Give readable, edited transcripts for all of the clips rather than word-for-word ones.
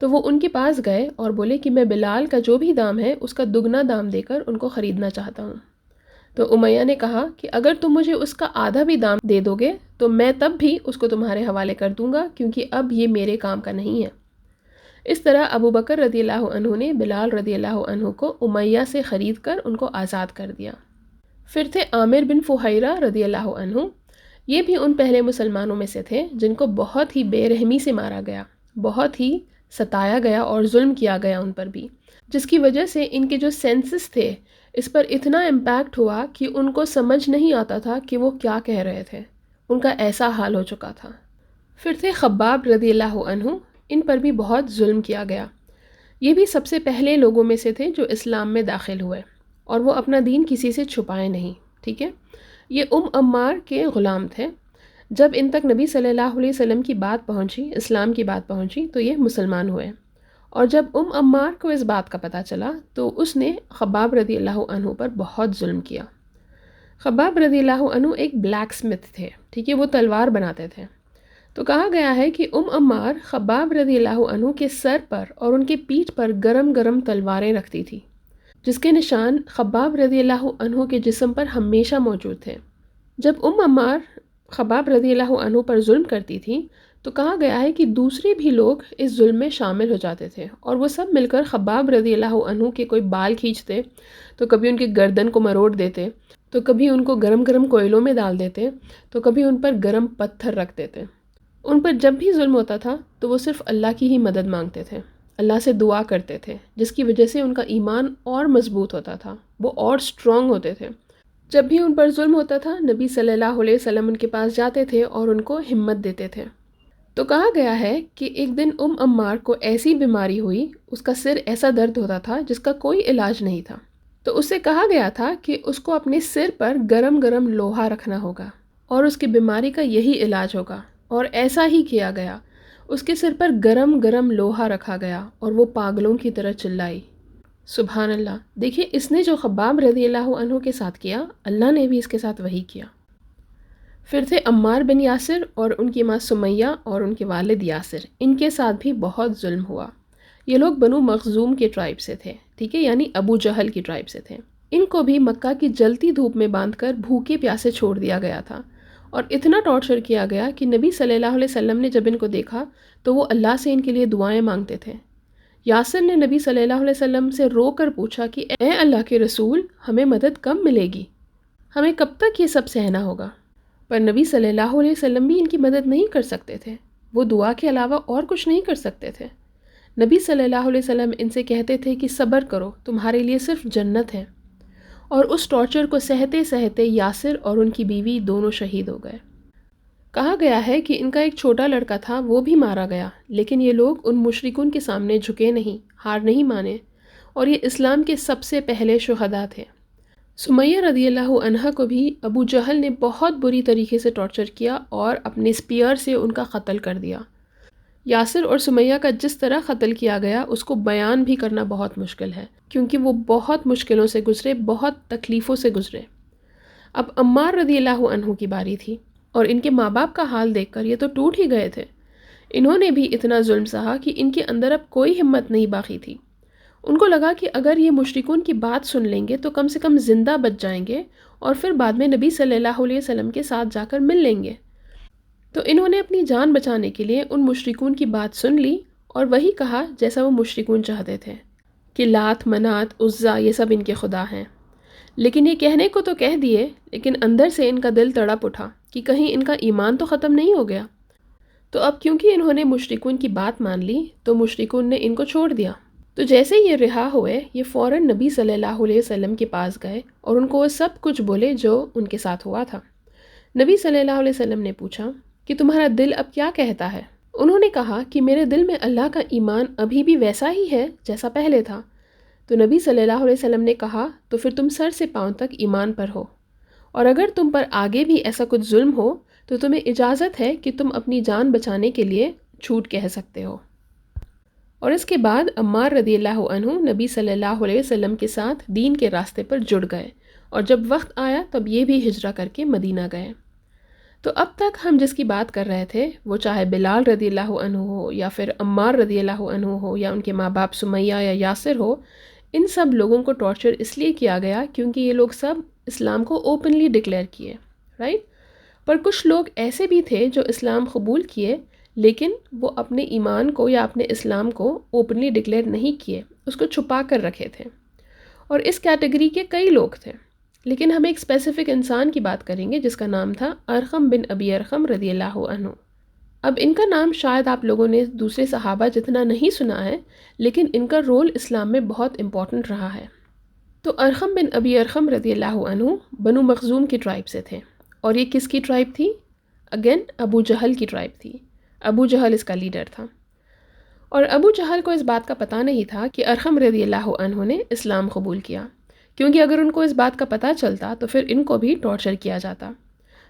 تو وہ ان کے پاس گئے اور بولے کہ میں بلال کا جو بھی دام ہے اس کا دگنا دام دے کر ان کو خریدنا چاہتا ہوں۔ تو امیہ نے کہا کہ اگر تم مجھے اس کا آدھا بھی دام دے دو گے تو میں تب بھی اس کو تمہارے حوالے کر دوں گا، کیونکہ اب یہ میرے کام کا نہیں ہے۔ اس طرح ابو بکر رضی اللہ عنہ نے بلال رضی اللہ عنہ کو امیہ سے خرید کر ان کو آزاد کر دیا۔ پھر تھے عامر بن فہیرہ رضی اللہ عنہ، یہ بھی ان پہلے مسلمانوں میں سے تھے جن کو بہت ہی بے رحمی سے مارا گیا، بہت ہی ستایا گیا اور ظلم کیا گیا ان پر بھی، جس کی وجہ سے ان کے جو سینسز تھے اس پر اتنا امپیکٹ ہوا کہ ان کو سمجھ نہیں آتا تھا کہ وہ کیا کہہ رہے تھے، ان کا ایسا حال ہو چکا تھا۔ پھر تھے خباب رضی اللہ عنہ، ان پر بھی بہت ظلم کیا گیا۔ یہ بھی سب سے پہلے لوگوں میں سے تھے جو اسلام میں داخل ہوئے، اور وہ اپنا دین کسی سے چھپائے نہیں، ٹھیک ہے۔ یہ عمار کے غلام تھے۔ جب ان تک نبی صلی اللہ علیہ وسلم کی بات پہنچی، اسلام کی بات پہنچی، تو یہ مسلمان ہوئے، اور جب عمار کو اس بات کا پتہ چلا تو اس نے خباب رضی اللہ عنہ پر بہت ظلم کیا۔ خباب رضی اللہ عنہ ایک بلیک سمتھ تھے، ٹھیک ہے، وہ تلوار بناتے تھے۔ تو کہا گیا ہے کہ عمار خباب رضی اللہ عنہ کے سر پر اور ان کے پیٹھ پر گرم گرم تلواریں رکھتی تھی، جس کے نشان خباب رضی اللہ عنہ کے جسم پر ہمیشہ موجود تھے۔ جب عمار خباب رضی اللہ عنہ پر ظلم کرتی تھی تو کہا گیا ہے کہ دوسرے بھی لوگ اس ظلم میں شامل ہو جاتے تھے، اور وہ سب مل کر خباب رضی اللہ عنہ کے کوئی بال کھینچتے، تو کبھی ان کے گردن کو مروڑ دیتے، تو کبھی ان کو گرم گرم کوئلوں میں ڈال دیتے، تو کبھی ان پر گرم پتھر رکھ دیتے۔ ان پر جب بھی ظلم ہوتا تھا تو وہ صرف اللہ کی ہی مدد مانگتے تھے، اللہ سے دعا کرتے تھے، جس کی وجہ سے ان کا ایمان اور مضبوط ہوتا تھا، وہ اور سٹرونگ ہوتے تھے۔ جب بھی ان پر ظلم ہوتا تھا نبی صلی اللہ علیہ وسلم ان کے پاس جاتے تھے اور ان کو ہمت دیتے تھے۔ تو کہا گیا ہے کہ ایک دن عمار کو ایسی بیماری ہوئی، اس کا سر ایسا درد ہوتا تھا جس کا کوئی علاج نہیں تھا، تو اس سے کہا گیا تھا کہ اس کو اپنے سر پر گرم گرم لوہا رکھنا ہوگا اور اس کی بیماری کا یہی علاج ہوگا، اور ایسا ہی کیا گیا۔ اس کے سر پر گرم گرم لوہا رکھا گیا اور وہ پاگلوں کی طرح چلائی۔ سبحان اللہ! دیکھیے، اس نے جو خباب رضی اللہ عنہ کے ساتھ کیا، اللہ نے بھی اس کے ساتھ وہی کیا۔ پھر تھے عمار بن یاسر اور ان کی ماں سمیہ اور ان کے والد یاسر، ان کے ساتھ بھی بہت ظلم ہوا۔ یہ لوگ بنو مخزوم کے ٹرائب سے تھے، ٹھیک ہے، یعنی ابو جہل کی ٹرائب سے تھے۔ ان کو بھی مکہ کی جلتی دھوپ میں باندھ کر بھوکے پیاسے چھوڑ دیا گیا تھا، اور اتنا ٹارچر کیا گیا کہ نبی صلی اللہ علیہ وسلم نے جب ان کو دیکھا تو وہ اللہ سے ان کے لیے دعائیں مانگتے تھے۔ یاسر نے نبی صلی اللہ علیہ وسلم سے رو کر پوچھا کہ اے اللہ کے رسول، ہمیں مدد کب ملے گی؟ ہمیں کب تک یہ سب سہنا ہوگا؟ پر نبی صلی اللہ علیہ وسلم بھی ان کی مدد نہیں کر سکتے تھے، وہ دعا کے علاوہ اور کچھ نہیں کر سکتے تھے۔ نبی صلی اللہ علیہ وسلم ان سے کہتے تھے کہ صبر کرو، تمہارے لیے صرف جنت ہے، اور اس ٹارچر کو سہتے سہتے یاسر اور ان کی بیوی دونوں شہید ہو گئے۔ کہا گیا ہے کہ ان کا ایک چھوٹا لڑکا تھا، وہ بھی مارا گیا، لیکن یہ لوگ ان مشرکون کے سامنے جھکے نہیں، ہار نہیں مانے، اور یہ اسلام کے سب سے پہلے شہداء تھے۔ سمیہ رضی اللہ عنہا کو بھی ابو جہل نے بہت بری طریقے سے ٹارچر کیا اور اپنے اسپیئر سے ان کا قتل کر دیا۔ یاسر اور سمیہ کا جس طرح قتل کیا گیا اس کو بیان بھی کرنا بہت مشکل ہے، کیونکہ وہ بہت مشکلوں سے گزرے، بہت تکلیفوں سے گزرے۔ اب عمار رضی اللہ عنہ کی باری تھی، اور ان کے ماں باپ کا حال دیکھ کر یہ تو ٹوٹ ہی گئے تھے۔ انہوں نے بھی اتنا ظلم سہا کہ ان کے اندر اب کوئی ہمت نہیں باقی تھی۔ ان کو لگا کہ اگر یہ مشرکون کی بات سن لیں گے تو کم سے کم زندہ بچ جائیں گے، اور پھر بعد میں نبی صلی اللہ علیہ وسلم کے ساتھ جا کر مل لیں گے۔ تو انہوں نے اپنی جان بچانے کے لیے ان مشرکون کی بات سن لی اور وہی کہا جیسا وہ مشرکون چاہتے تھے، کہ لات، منات، عزا یہ سب ان کے خدا ہیں۔ لیکن یہ کہنے کو تو کہہ دیے، لیکن اندر سے ان کا دل تڑپ اٹھا کہ کہیں ان کا ایمان تو ختم نہیں ہو گیا۔ تو اب کیونکہ انہوں نے مشرکون کی بات مان لی تو مشرکون نے ان کو چھوڑ دیا۔ تو جیسے یہ رہا ہوئے، یہ فوراً نبی صلی اللہ علیہ وسلم کے پاس گئے اور ان کو وہ سب کچھ بولے جو ان کے ساتھ ہوا تھا۔ نبی صلی اللہ علیہ وسلم نے پوچھا کہ تمہارا دل اب کیا کہتا ہے؟ انہوں نے کہا کہ میرے دل میں اللہ کا ایمان ابھی بھی ویسا ہی ہے جیسا پہلے تھا۔ تو نبی صلی اللہ علیہ وسلم نے کہا تو پھر تم سر سے پاؤں تک ایمان پر ہو، اور اگر تم پر آگے بھی ایسا کچھ ظلم ہو تو تمہیں اجازت ہے کہ تم اپنی جان بچانے کے لیے جھوٹ کہہ سکتے ہو۔ اور اس کے بعد عمار رضی اللہ عنہ نبی صلی اللہ علیہ وسلم کے ساتھ دین کے راستے پر جڑ گئے، اور جب وقت آیا تب یہ بھی ہجرہ کر کے مدینہ گئے۔ تو اب تک ہم جس کی بات کر رہے تھے وہ چاہے بلال رضی اللہ عنہ ہو یا پھر عمار رضی اللہ عنہ ہو یا ان کے ماں باپ سمیہ یا یاسر ہو، ان سب لوگوں کو ٹارچر اس لیے کیا گیا کیونکہ یہ لوگ سب اسلام کو اوپنلی ڈکلیئر کیے، رائٹ؟ پر کچھ لوگ ایسے بھی تھے جو اسلام قبول کیے لیکن وہ اپنے ایمان کو یا اپنے اسلام کو اوپنلی ڈکلیئر نہیں کیے، اس کو چھپا کر رکھے تھے، اور اس کیٹیگری کے کئی لوگ تھے۔ لیکن ہم ایک اسپیسیفک انسان کی بات کریں گے جس کا نام تھا ارقم بن ابی ارقم رضی اللہ عنہ۔ اب ان کا نام شاید آپ لوگوں نے دوسرے صحابہ جتنا نہیں سنا ہے، لیکن ان کا رول اسلام میں بہت امپورٹنٹ رہا ہے۔ تو ارقم بن ابی ارقم رضی اللہ عنہ بنو مخزوم کی ٹرائب سے تھے، اور یہ کس کی ٹرائب تھی؟ اگین ابو جہل کی ٹرائب تھی۔ ابو جہل اس کا لیڈر تھا، اور ابو جہل کو اس بات کا پتہ نہیں تھا کہ ارقم رضی اللہ عنہ نے اسلام قبول کیا، کیونکہ اگر ان کو اس بات کا پتہ چلتا تو پھر ان کو بھی ٹارچر کیا جاتا،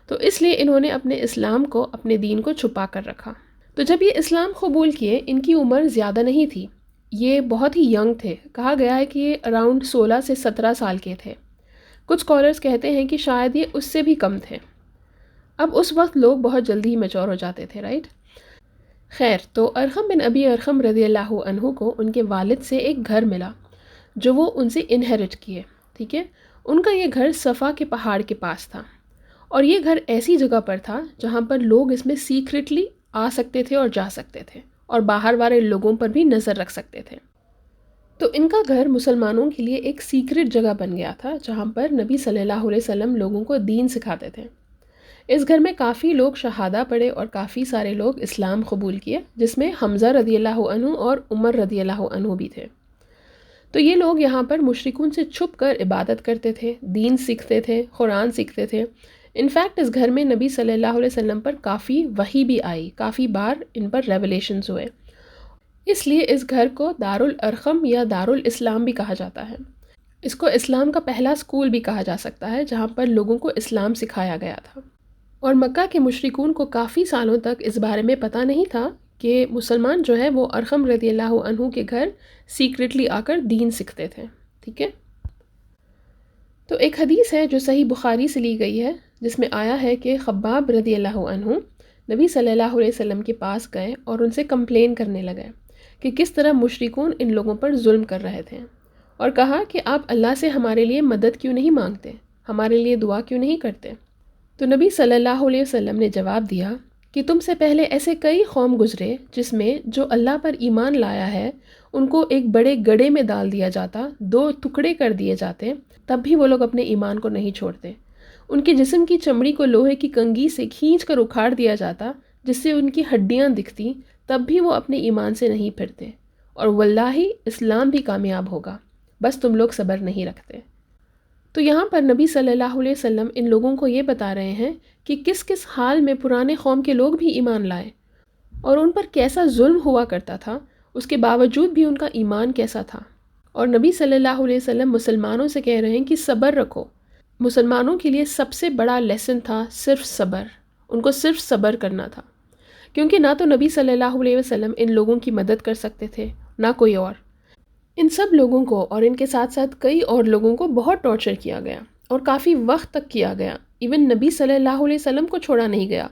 تو اس لیے انہوں نے اپنے اسلام کو، اپنے دین کو چھپا کر رکھا۔ تو جب یہ اسلام قبول کیے، ان کی عمر زیادہ نہیں تھی، یہ بہت ہی ینگ تھے، کہا گیا ہے کہ یہ اراؤنڈ 16 سے 17 سال کے تھے، کچھ اسکالرز کہتے ہیں کہ شاید یہ اس سے بھی کم تھے۔ اب اس وقت لوگ بہت جلدی ہی میچور ہو جاتے تھے، رائٹ؟ خیر، تو ارقم بن ابی ارقم رضی اللہ عنہ کو ان کے والد سے ایک گھر ملا جو وہ ان سے انہیرٹ کیے، ٹھیک ہے؟ ان کا یہ گھر صفا کے پہاڑ کے پاس تھا، اور یہ گھر ایسی جگہ پر تھا جہاں پر لوگ اس میں سیکریٹلی آ سکتے تھے اور جا سکتے تھے، اور باہر والے لوگوں پر بھی نظر رکھ سکتے تھے۔ تو ان کا گھر مسلمانوں کے لیے ایک سیکریٹ جگہ بن گیا تھا جہاں پر نبی صلی اللہ علیہ وسلم لوگوں کو دین سکھاتے تھے۔ اس گھر میں کافی لوگ شہادہ پڑھے اور کافی سارے لوگ اسلام قبول کیے، جس میں حمزہ رضی اللہ عنہ اور عمر رضی اللہ عنہ بھی تھے۔ تو یہ لوگ یہاں پر مشرکون سے چھپ کر عبادت کرتے تھے، دین سیکھتے تھے، قرآن سیکھتے تھے۔ انفیکٹ اس گھر میں نبی صلی اللہ علیہ وسلم پر کافی وحی بھی آئی، کافی بار ان پر ریولیشنز ہوئے، اس لیے اس گھر کو دارالارقم یا دارالاسلام بھی کہا جاتا ہے۔ اس کو اسلام کا پہلا اسکول بھی کہا جا سکتا ہے جہاں پر لوگوں کو اسلام سکھایا گیا تھا۔ اور مکہ کے مشرکون کو کافی سالوں تک اس بارے میں پتہ نہیں تھا کہ مسلمان جو ہے وہ ارقم رضی اللہ عنہ کے گھر سیکریٹلی آ کر دین سیکھتے تھے، ٹھیک ہے؟ تو ایک حدیث ہے جو صحیح بخاری سے لی گئی ہے، جس میں آیا ہے کہ خباب رضی اللہ عنہ نبی صلی اللہ علیہ وسلم کے پاس گئے اور ان سے کمپلین کرنے لگے کہ کس طرح مشرکون ان لوگوں پر ظلم کر رہے تھے، اور کہا کہ آپ اللہ سے ہمارے لیے مدد کیوں نہیں مانگتے، ہمارے لیے دعا کیوں نہیں کرتے؟ تو نبی صلی اللہ علیہ وسلم نے جواب دیا کہ تم سے پہلے ایسے کئی قوم گزرے جس میں جو اللہ پر ایمان لایا ہے ان کو ایک بڑے گڑھے میں ڈال دیا جاتا، 2 ٹکڑے کر دیے جاتے، تب بھی وہ لوگ اپنے ایمان کو نہیں چھوڑتے۔ ان کے جسم کی چمڑی کو لوہے کی کنگھی سے کھینچ کر اکھاڑ دیا جاتا جس سے ان کی ہڈیاں دکھتی، تب بھی وہ اپنے ایمان سے نہیں پھرتے، اور واللہ اسلام بھی کامیاب ہوگا، بس تم لوگ صبر نہیں رکھتے۔ تو یہاں پر نبی صلی اللہ علیہ وسلم ان لوگوں کو یہ بتا رہے ہیں کہ کس کس حال میں پرانے قوم کے لوگ بھی ایمان لائے، اور ان پر کیسا ظلم ہوا کرتا تھا، اس کے باوجود بھی ان کا ایمان کیسا تھا۔ اور نبی صلی اللہ علیہ وسلم مسلمانوں سے کہہ رہے ہیں کہ صبر رکھو۔ مسلمانوں کے لیے سب سے بڑا لیسن تھا صرف صبر، ان کو صرف صبر کرنا تھا، کیونکہ نہ تو نبی صلی اللہ علیہ وسلم ان لوگوں کی مدد کر سکتے تھے، نہ کوئی اور۔ ان سب لوگوں کو اور ان کے ساتھ ساتھ کئی اور لوگوں کو بہت ٹارچر کیا گیا، اور کافی وقت تک کیا گیا، ایون نبی صلی اللہ علیہ وسلم کو چھوڑا نہیں گیا،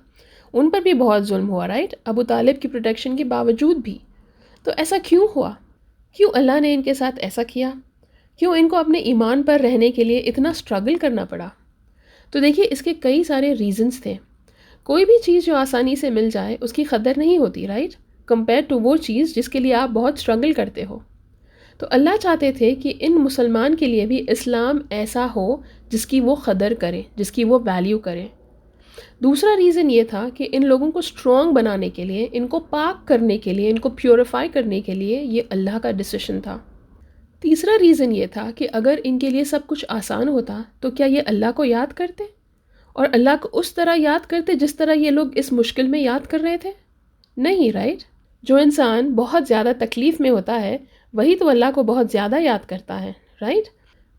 ان پر بھی بہت ظلم ہوا، رائٹ؟ ابو طالب کی پروٹیکشن کے باوجود بھی۔ تو ایسا کیوں ہوا؟ کیوں اللہ نے ان کے ساتھ ایسا کیا؟ کیوں ان کو اپنے ایمان پر رہنے کے لیے اتنا سٹرگل کرنا پڑا؟ تو دیکھیے اس کے کئی سارے ریزنز تھے۔ کوئی بھی چیز جو آسانی سے مل جائے اس کی قدر نہیں ہوتی، رائٹ؟ کمپیئر ٹو وہ چیز جس کے لیے آپ بہت سٹرگل کرتے ہو۔ تو اللہ چاہتے تھے کہ ان مسلمان کے لیے بھی اسلام ایسا ہو جس کی وہ قدر کرے، جس کی وہ ویلیو کرے۔ دوسرا ریزن یہ تھا کہ ان لوگوں کو سٹرونگ بنانے کے لیے، ان کو پاک کرنے کے لیے، ان کو پیوریفائی کرنے کے لیے یہ اللہ کا ڈیسیشن تھا۔ تیسرا ریزن یہ تھا کہ اگر ان کے لیے سب کچھ آسان ہوتا تو کیا یہ اللہ کو یاد کرتے، اور اللہ کو اس طرح یاد کرتے جس طرح یہ لوگ اس مشکل میں یاد کر رہے تھے؟ نہیں، رائٹ؟ جو انسان بہت زیادہ تکلیف میں ہوتا ہے وہی تو اللہ کو بہت زیادہ یاد کرتا ہے، رائٹ؟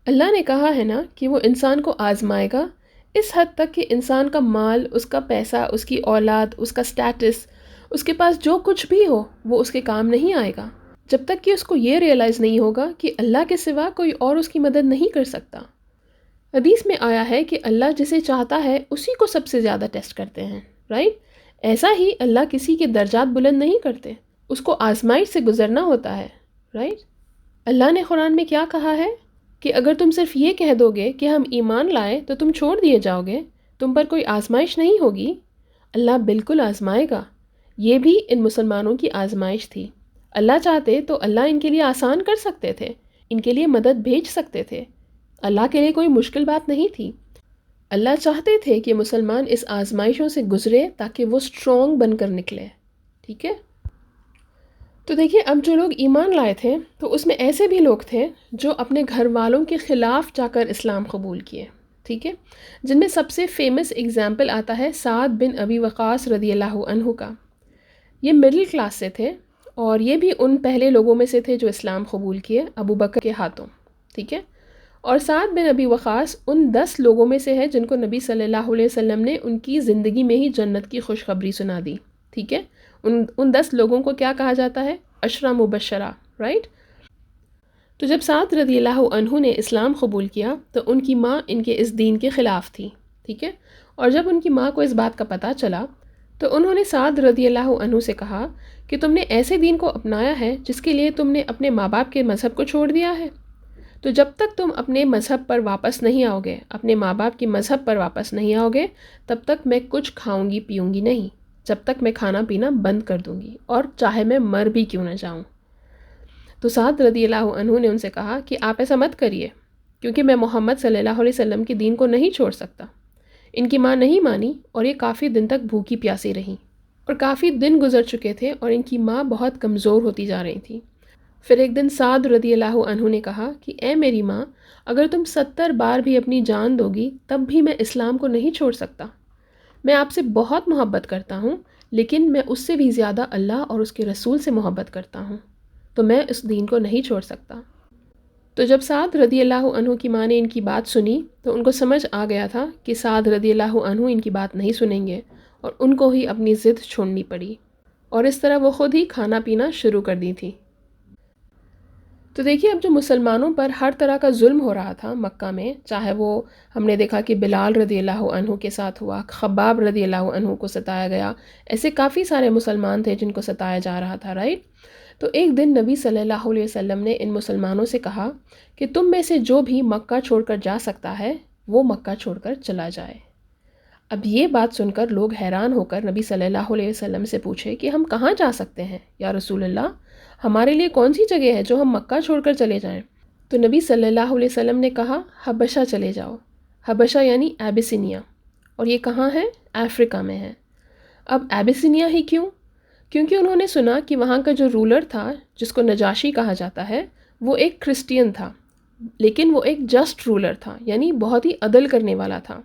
اللہ نے کہا ہے نا کہ وہ انسان کو آزمائے گا اس حد تک کہ انسان کا مال، اس کا پیسہ، اس کی اولاد، اس کا سٹیٹس، اس کے پاس جو کچھ بھی ہو وہ اس کے کام نہیں آئے گا جب تک کہ اس کو یہ ریئلائز نہیں ہوگا کہ اللہ کے سوا کوئی اور اس کی مدد نہیں کر سکتا۔ حدیث میں آیا ہے کہ اللہ جسے چاہتا ہے اسی کو سب سے زیادہ ٹیسٹ کرتے ہیں، رائٹ؟ ایسا ہی اللہ کسی کے درجات بلند نہیں کرتے، اس کو آزمائش سے گزرنا ہوتا ہے، رائٹ؟ اللہ نے قرآن میں کیا کہا ہے کہ اگر تم صرف یہ کہہ دو گے کہ ہم ایمان لائے تو تم چھوڑ دیے جاؤ گے، تم پر کوئی آزمائش نہیں ہوگی۔ اللہ بالکل آزمائے گا۔ یہ بھی ان مسلمانوں کی آزمائش تھی۔ اللہ چاہتے تو اللہ ان کے لیے آسان کر سکتے تھے، ان کے لیے مدد بھیج سکتے تھے۔ اللہ کے لیے کوئی مشکل بات نہیں تھی۔ اللہ چاہتے تھے کہ مسلمان اس آزمائشوں سے گزرے تاکہ وہ اسٹرانگ بن کر نکلے، ٹھیک ہے؟ تو دیکھیے، اب جو لوگ ایمان لائے تھے تو اس میں ایسے بھی لوگ تھے جو اپنے گھر والوں کے خلاف جا کر اسلام قبول کیے، ٹھیک ہے؟ جن میں سب سے فیمس اگزامپل آتا ہے سعد بن ابی وقاص رضی اللہ عنہ کا۔ یہ مڈل کلاس سے تھے اور یہ بھی ان پہلے لوگوں میں سے تھے جو اسلام قبول کیے ابو بکر کے ہاتھوں، ٹھیک ہے؟ اور سعد بن ابی وقاص ان 10 لوگوں میں سے ہے جن کو نبی صلی اللہ علیہ وسلم نے ان کی زندگی میں ہی جنت کی خوشخبری سنا دی، ٹھیک ہے؟ ان 10 لوگوں کو کیا کہا جاتا ہے؟ عشرہ مبشرہ، رائٹ؟ تو جب سعد رضی اللہ عنہ نے اسلام قبول کیا تو ان کی ماں ان کے اس دین کے خلاف تھی، ٹھیک ہے؟ اور جب ان کی ماں کو اس بات کا پتہ چلا تو انہوں نے سعد رضی اللہ عنہ سے کہا کہ تم نے ایسے دین کو اپنایا ہے جس کے لیے تم نے اپنے ماں باپ کے مذہب کو چھوڑ دیا ہے، تو جب تک تم اپنے مذہب پر واپس نہیں آؤ گے، اپنے ماں باپ کے مذہب پر واپس نہیں آؤ گے، تب تک میں کچھ کھاؤں گی پیوں گی نہیں، جب تک میں کھانا پینا بند کر دوں گی، اور چاہے میں مر بھی کیوں نہ جاؤں۔ تو سعد رضی اللہ عنہ نے ان سے کہا کہ آپ ایسا مت کریے، کیونکہ میں محمد صلی اللہ علیہ وسلم کے دین کو نہیں چھوڑ سکتا۔ ان کی ماں نہیں مانی اور یہ کافی دن تک بھوکی پیاسی رہیں، اور کافی دن گزر چکے تھے اور ان کی ماں بہت کمزور ہوتی جا رہی تھی۔ پھر ایک دن سعد رضی اللہ عنہ نے کہا کہ اے میری ماں، اگر تم 70 بار بھی اپنی جان دو گی تب بھی میں اسلام کو نہیں چھوڑ سکتا۔ میں آپ سے بہت محبت کرتا ہوں، لیکن میں اس سے بھی زیادہ اللہ اور اس کے رسول سے محبت کرتا ہوں، تو میں اس دین کو نہیں چھوڑ سکتا۔ تو جب سعد رضی اللہ عنہ کی ماں نے ان کی بات سنی تو ان کو سمجھ آ گیا تھا کہ سعد رضی اللہ عنہ ان کی بات نہیں سنیں گے، اور ان کو ہی اپنی ضد چھوڑنی پڑی، اور اس طرح وہ خود ہی کھانا پینا شروع کر دی تھی۔ تو دیکھیے، اب جو مسلمانوں پر ہر طرح کا ظلم ہو رہا تھا مکہ میں، چاہے وہ ہم نے دیکھا کہ بلال رضی اللہ عنہ کے ساتھ ہوا، خباب رضی اللہ عنہ کو ستایا گیا، ایسے کافی سارے مسلمان تھے جن کو ستایا جا رہا تھا، رائٹ؟ تو ایک دن نبی صلی اللہ علیہ وسلم نے ان مسلمانوں سے کہا کہ تم میں سے جو بھی مکہ چھوڑ کر جا سکتا ہے وہ مکہ چھوڑ کر چلا جائے۔ اب یہ بات سن کر لوگ حیران ہو کر نبی صلی اللہ علیہ وسلم سے پوچھے کہ ہم کہاں جا سکتے ہیں یا رسول اللہ؟ ہمارے لیے کون سی جگہ ہے جو ہم مکہ چھوڑ کر چلے جائیں؟ تو نبی صلی اللہ علیہ وسلم نے کہا حبشہ چلے جاؤ۔ حبشہ یعنی ایبیسینیا، اور یہ کہاں ہے؟ افریقہ میں ہے۔ اب ایبیسینیا ہی کیوں؟ کیونکہ انہوں نے سنا کہ وہاں کا جو رولر تھا، جس کو نجاشی کہا جاتا ہے، وہ ایک کرسچین تھا، لیکن وہ ایک جسٹ رولر تھا، یعنی بہت ہی عدل کرنے والا تھا۔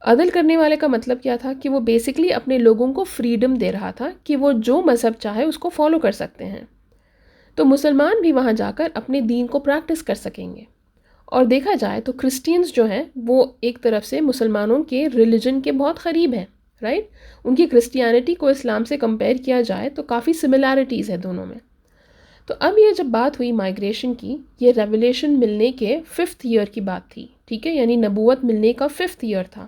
عدل کرنے والے کا مطلب کیا تھا؟ کہ وہ بیسکلی اپنے لوگوں کو فریڈم دے رہا تھا کہ وہ جو مذہب چاہے اس کو فالو کر سکتے ہیں، تو مسلمان بھی وہاں جا کر اپنے دین کو پریکٹس کر سکیں گے۔ اور دیکھا جائے تو کرسچینز جو ہیں وہ ایک طرف سے مسلمانوں کے ریلیجن کے بہت قریب ہیں، رائٹ؟ ان کی کرسچینٹی کو اسلام سے کمپیئر کیا جائے تو کافی سملیرٹیز ہے دونوں میں۔ تو اب یہ جب بات ہوئی مائگریشن کی، یہ ریولیشن ملنے کے 5th ایئر کی بات تھی، ٹھیک ہے؟ یعنی نبوت ملنے کا 5th ایئر تھا،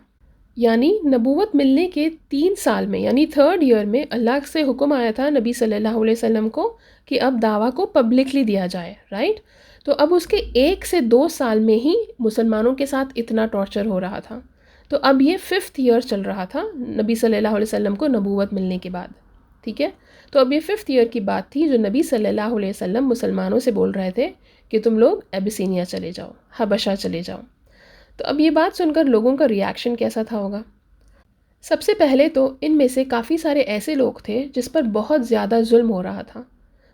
یعنی نبوت ملنے کے 3 سال میں، یعنی 3rd ایئر میں اللہ سے حکم آیا تھا نبی صلی اللہ علیہ وسلم کو کہ اب دعویٰ کو پبلکلی دیا جائے، رائٹ؟ تو اب اس کے 1 سے 2 سال میں ہی مسلمانوں کے ساتھ اتنا ٹارچر ہو رہا تھا۔ تو اب یہ 5th ایئر چل رہا تھا نبی صلی اللہ علیہ وسلم کو نبوت ملنے کے بعد، ٹھیک ہے؟ تو اب یہ 5th ایئر کی بات تھی جو نبی صلی اللہ علیہ وسلم مسلمانوں سے بول رہے تھے کہ تم لوگ ایبیسینیا چلے جاؤ، حبشہ چلے جاؤ۔ تو اب یہ بات سن کر لوگوں کا ریاکشن کیسا تھا ہوگا؟ سب سے پہلے تو ان میں سے کافی سارے ایسے لوگ تھے جس پر بہت زیادہ ظلم ہو رہا تھا،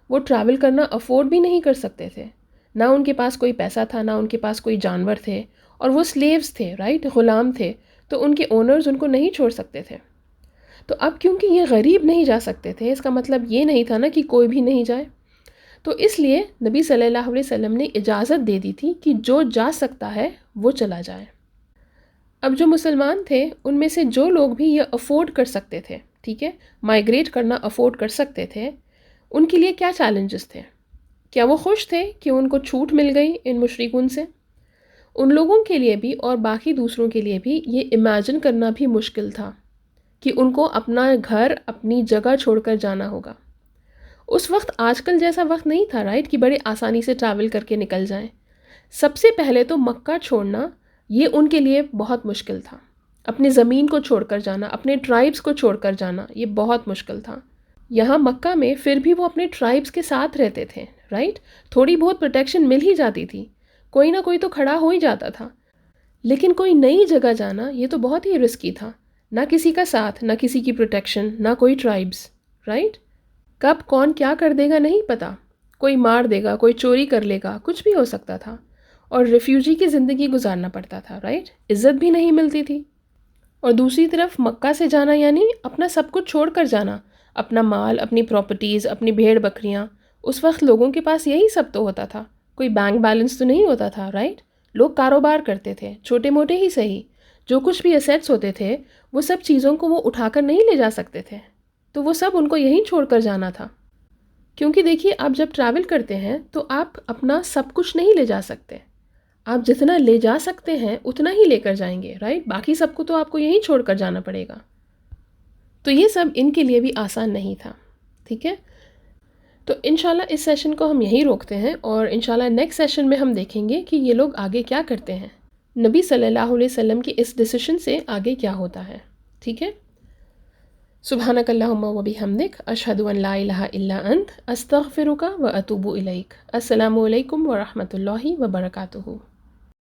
وہ ٹریول کرنا افورڈ بھی نہیں کر سکتے تھے، نہ ان کے پاس کوئی پیسہ تھا، نہ ان کے پاس کوئی جانور تھے، اور وہ سلیوز تھے، رائٹ؟ غلام تھے، تو ان کے اونرز ان کو نہیں چھوڑ سکتے تھے۔ تو اب کیونکہ یہ غریب نہیں جا سکتے تھے، اس کا مطلب یہ نہیں تھا نا کہ کوئی بھی نہیں جائے، تو اس لیے نبی صلی اللہ علیہ وسلم نے اجازت دے دی تھی کہ جو جا سکتا ہے وہ چلا جائے۔ اب جو مسلمان تھے ان میں سے جو لوگ بھی یہ افورڈ کر سکتے تھے، ٹھیک ہے، مائگریٹ کرنا افورڈ کر سکتے تھے، ان کے لیے کیا چیلنجز تھے؟ کیا وہ خوش تھے کہ ان کو چھوٹ مل گئی ان مشرکین سے؟ ان لوگوں کے لیے بھی اور باقی دوسروں کے لیے بھی یہ امیجن کرنا بھی مشکل تھا کہ ان کو اپنا گھر اپنی جگہ چھوڑ کر جانا ہوگا. اس وقت آج کل جیسا وقت نہیں تھا رائٹ کہ بڑے آسانی سے ٹریول کر کے نکل جائیں. سب سے پہلے تو مکہ چھوڑنا یہ ان کے لیے بہت مشکل تھا. اپنی زمین کو چھوڑ کر جانا، اپنے ٹرائبز کو چھوڑ کر جانا، یہ بہت مشکل تھا. یہاں مکہ میں پھر بھی وہ اپنے ٹرائبز کے ساتھ رہتے تھے رائٹ، تھوڑی بہت پروٹیکشن مل ہی جاتی تھی، کوئی نہ کوئی تو کھڑا ہو ہی جاتا تھا. لیکن کوئی نئی جگہ جانا یہ تو بہت ہی رسکی تھا. نہ کسی کا ساتھ، نہ کسی کی پروٹیکشن، نہ کوئی ٹرائبز رائٹ. کب کون کیا کر دے گا نہیں پتہ، کوئی مار دے گا، کوئی چوری کر لے گا، کچھ بھی ہو سکتا تھا. اور ریفیوجی کی زندگی گزارنا پڑتا تھا رائٹ، عزت بھی نہیں ملتی تھی. اور دوسری طرف مکہ سے جانا یعنی اپنا سب کچھ چھوڑ کر جانا، اپنا مال، اپنی پراپرٹیز، اپنی بھیڑ بکریاں. اس وقت لوگوں کے پاس یہی سب تو ہوتا تھا، کوئی بینک بیلنس تو نہیں ہوتا تھا رائٹ. لوگ کاروبار کرتے تھے، چھوٹے موٹے ہی صحیح، جو کچھ بھی ایسیٹس ہوتے تھے وہ سب چیزوں کو وہ اٹھا کر نہیں لے جا سکتے تھے، تو وہ سب ان کو یہیں چھوڑ کر جانا تھا. کیونکہ دیکھیے آپ جب ٹریول کرتے ہیں تو آپ اپنا سب کچھ نہیں لے جا سکتے، آپ جتنا لے جا سکتے ہیں اتنا ہی لے کر جائیں گے رائٹ، باقی سب کو تو آپ کو یہیں چھوڑ کر جانا پڑے گا. تو یہ سب ان کے لیے بھی آسان نہیں تھا. ٹھیک ہے، تو انشاءاللہ اس سیشن کو ہم یہیں روکتے ہیں، اور انشاءاللہ نیکسٹ سیشن میں ہم دیکھیں گے کہ یہ لوگ آگے کیا کرتے ہیں، نبی صلی اللہ علیہ وسلم کی اس ڈیسیشن سے آگے کیا ہوتا ہے. ٹھیک ہے، سبحانک اللہم و بحمدک، اشہد ان لا الہ الا انت، استغفرک و اتوب الیک. السلام علیکم ورحمۃ اللہ وبرکاتہ.